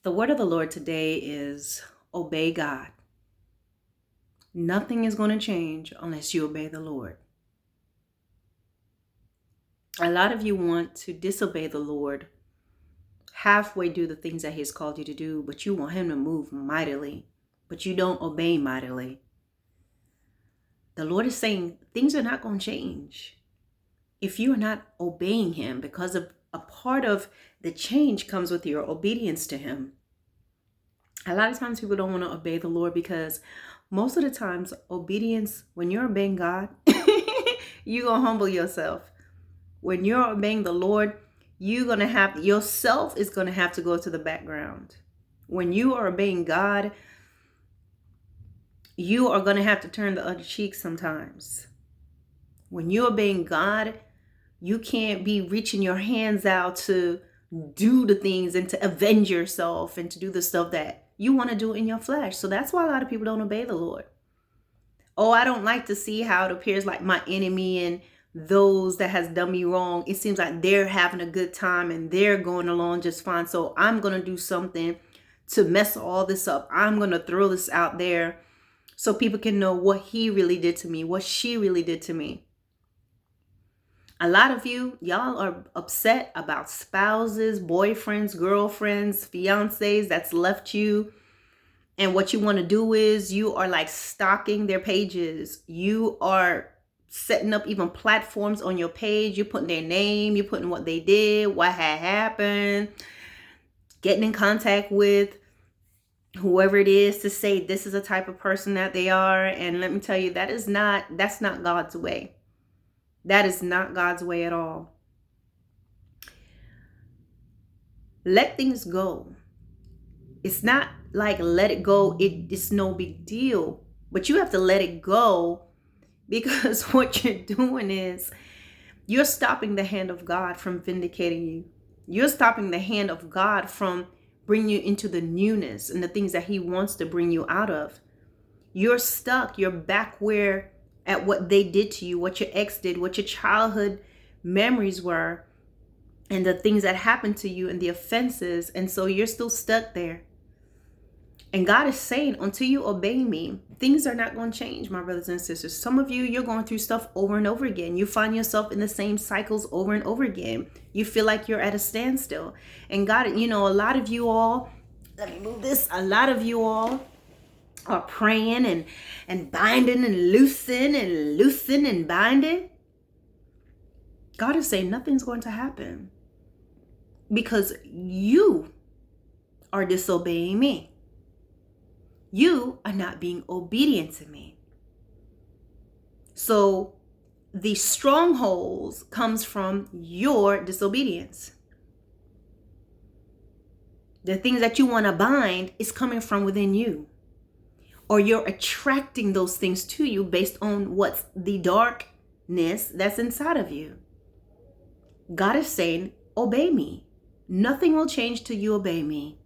The word of the Lord today is obey God. Nothing is going to change unless you obey the Lord. A lot of you want to disobey the Lord, halfway do the things that He's called you to do, but you want Him to move mightily, but you don't obey mightily. The Lord is saying things are not going to change if you are not obeying Him, because of a part of the change comes with your obedience to Him. A lot of times people don't want to obey the Lord because most of the times obedience, when you're obeying God, you're going to humble yourself. When you're obeying the Lord, you're going to have, yourself is going to have to go to the background. When you are obeying God, you are going to have to turn the other cheek sometimes. When you're obeying God, you can't be reaching your hands out to do the things and to avenge yourself and to do the stuff that you want to do in your flesh. So that's why a lot of people don't obey the Lord. Oh, I don't like to see how it appears like my enemy and those that has done me wrong, it seems like they're having a good time and they're going along just fine. So I'm going to do something to mess all this up. I'm going to throw this out there so people can know what he really did to me, what she really did to me. A lot of y'all are upset about spouses, boyfriends, girlfriends, fiancés that's left you. And what you want to do is you are like stalking their pages. You are setting up even platforms on your page. You're putting their name, you're putting what they did, what had happened, getting in contact with whoever it is to say this is the type of person that they are. And let me tell you, that's not God's way. That is not God's way at all. Let things go. It's not like let it go. It's no big deal. But you have to let it go, because what you're doing is you're stopping the hand of God from vindicating you. You're stopping the hand of God from bringing you into the newness and the things that He wants to bring you out of. You're stuck. You're back where at what they did to you, what your ex did, what your childhood memories were, and the things that happened to you and the offenses. And so you're still stuck there. And God is saying, until you obey me, things are not going to change, my brothers and sisters. Some of you, you're going through stuff over and over again. You find yourself in the same cycles over and over again. You feel like you're at a standstill. And God, a lot of you all, let me move this. A lot of you all are praying and binding and loosing and binding. God is saying nothing's going to happen because you are disobeying me. You are not being obedient to me. So the strongholds comes from your disobedience. The things that you want to bind is coming from within you. Or you're attracting those things to you based on what's the darkness that's inside of you. God is saying, obey me. Nothing will change till you obey me.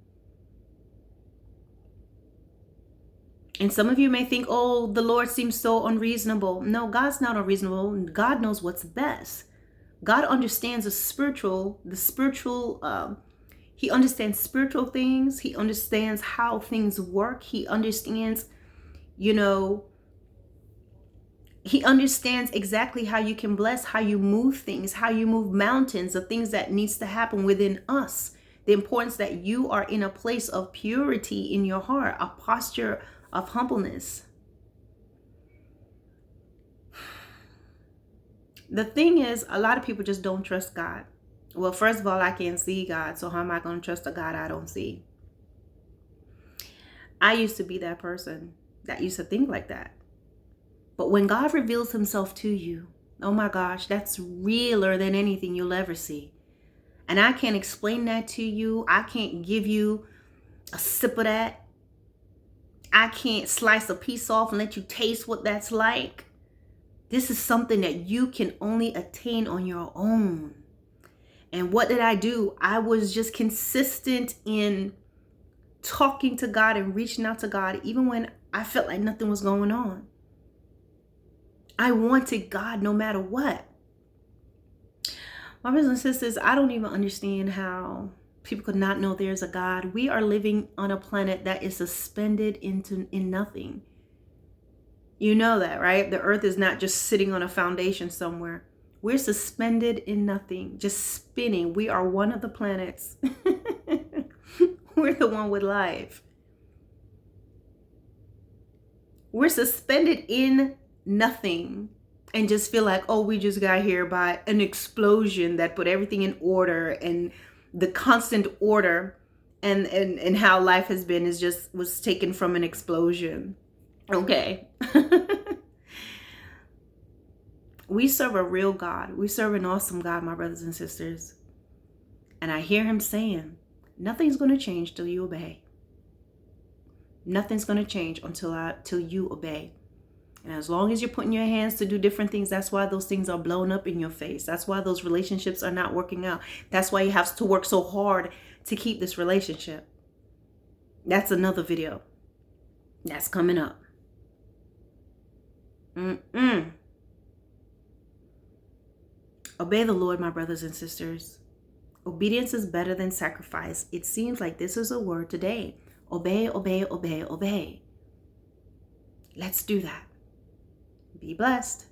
And some of you may think, oh, the Lord seems so unreasonable. No, God's not unreasonable. God knows what's best. God understands the spiritual, He understands spiritual things. He understands how things work. He understands, He understands exactly how you can bless, how you move things, how you move mountains, the things that needs to happen within us. The importance that you are in a place of purity in your heart, a posture of humbleness. The thing is, a lot of people just don't trust God. Well, first of all, I can't see God, so how am I going to trust a God I don't see? I used to be that person that used to think like that. But when God reveals Himself to you, oh my gosh, that's realer than anything you'll ever see. And I can't explain that to you. I can't give you a sip of that. I can't slice a piece off and let you taste what that's like. This is something that you can only attain on your own. And what did I do? I was just consistent in talking to God and reaching out to God, even when I felt like nothing was going on. I wanted God no matter what. My brothers and sisters, I don't even understand how People could not know there's a God. We are living on a planet that is suspended in nothing. You know that, right? The earth is not just sitting on a foundation somewhere. We're suspended in nothing, just spinning. We are one of the planets. We're the one with life. We're suspended in nothing and just feel like, oh, we just got here by an explosion that put everything in order, and the constant order and how life has been was taken from an explosion. Okay. We serve a real God. We serve an awesome God, my brothers and sisters. And I hear him saying, nothing's going to change till you obey. Nothing's going to change till you obey. And as long as you're putting your hands to do different things, that's why those things are blown up in your face. That's why those relationships are not working out. That's why you have to work so hard to keep this relationship. That's another video. That's coming up. Obey the Lord, my brothers and sisters. Obedience is better than sacrifice. It seems like this is a word today. Obey, obey, obey, obey. Let's do that. Be blessed.